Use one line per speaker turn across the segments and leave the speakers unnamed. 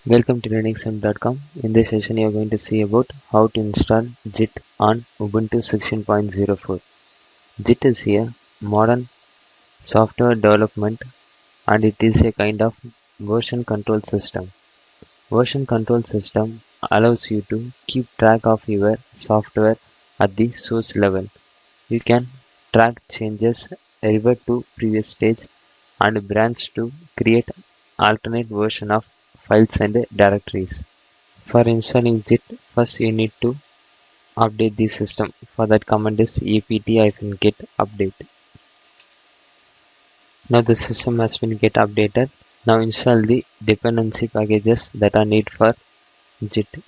Welcome to linuxm.com. In this session you are going to see about how to install JIT on Ubuntu 16.04. JIT is a modern software development and it is a kind of version control system. Version control system allows you to keep track of your software at the source level. You can track changes, revert to previous stage and branch to create alternate version of files and directories. For installing JIT, first you need to update the system. For that command is apt-get update. Now the system has been get updated. Now install the dependency packages that are needed for JIT.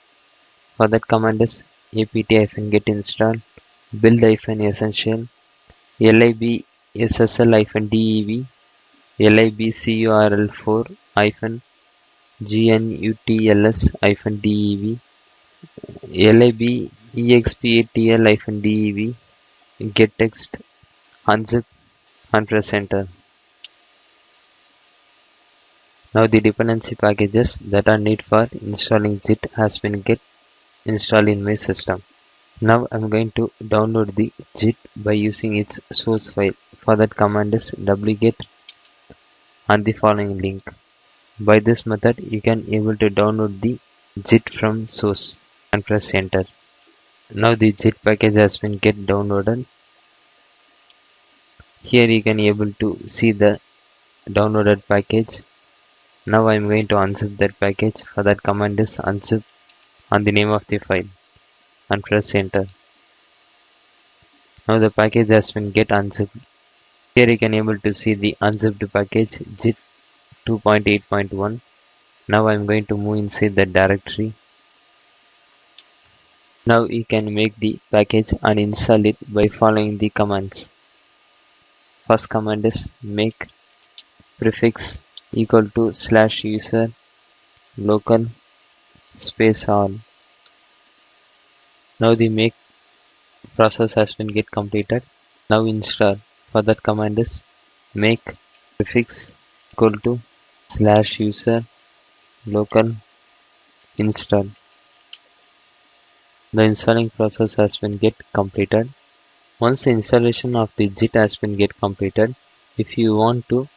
For that command is apt-get install build-essential libssl-dev libcurl4-gnutls-dev libexpatl-dev gettext unzip and press enter. Now the dependency packages that are needed for installing JIT has been get installed in my system. Now I'm going to download the JIT by using its source file. For that command is wget and the following link. By this method you can able to download the JIT from source and press enter. Now the JIT package has been get downloaded. Here you can able to see the downloaded package. Now I am going to unzip that package. For that command is unzip and the name of the file and press enter. Now the package has been get unzipped. Here you can able to see the unzipped package JIT 2.8.1. Now I am going to move inside the directory. Now you can make the package and install it by following the commands. First command is make prefix equal to /user local space all. Now the make process has been get completed. Now install. For that command is make prefix equal to /user local install. The installing process has been get completed. Once the installation of the JIT has been get completed, if you want to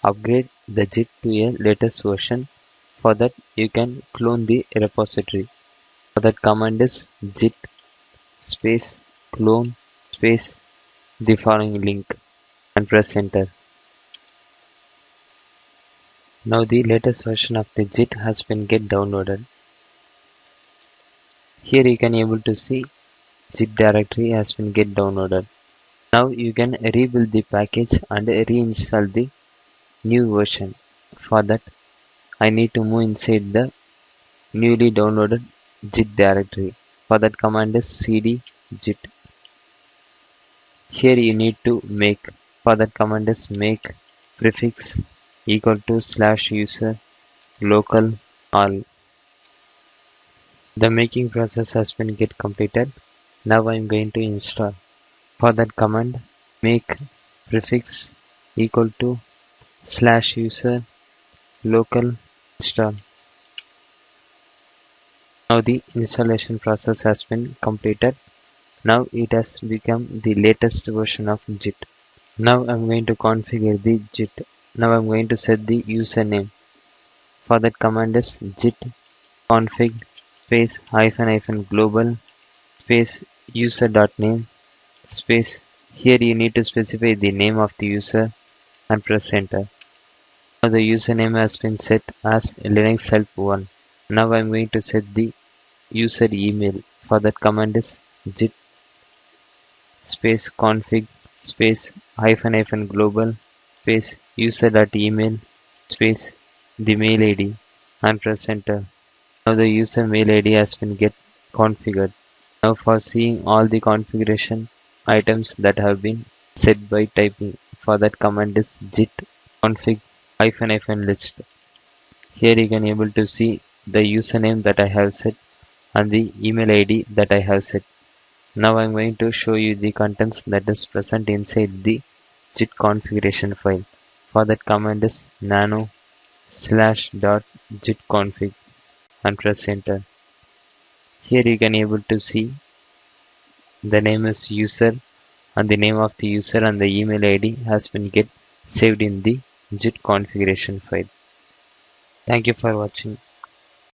upgrade the JIT to a latest version, for that you can clone the repository. For that command is JIT space clone space the following link and press enter. Now the latest version of the JIT has been get downloaded. Here you can able to see JIT directory has been get downloaded. Now you can rebuild the package and reinstall the new version. For that I need to move inside the newly downloaded JIT directory. For that command is cd JIT. Here you need to make. For that command is make prefix equal to /user local all. The making process has been get completed. Now I am going to install. For that command make prefix equal to /user local install. Now the installation process has been completed. Now it has become the latest version of JIT. Now I'm going to configure the JIT. Now I'm going to set the username. For that command is JIT config space -- global space user.name space. Here you need to specify the name of the user and press enter. Now the username has been set as Linux help 1. Now I'm going to set the user email. For that command is JIT space config space -- global space user.email space the mail ID and press enter. Now the user mail ID has been get configured. Now for seeing all the configuration items that have been set by typing, for that command is JIT config -- list. Here you can able to see the username that I have set and the email ID that I have set. Now I'm going to show you the contents that is present inside the JIT configuration file. For that command is nano /.git-config and press enter. Here you can able to see the name is user and the name of the user and the email ID has been get saved in the git configuration file. Thank you for watching.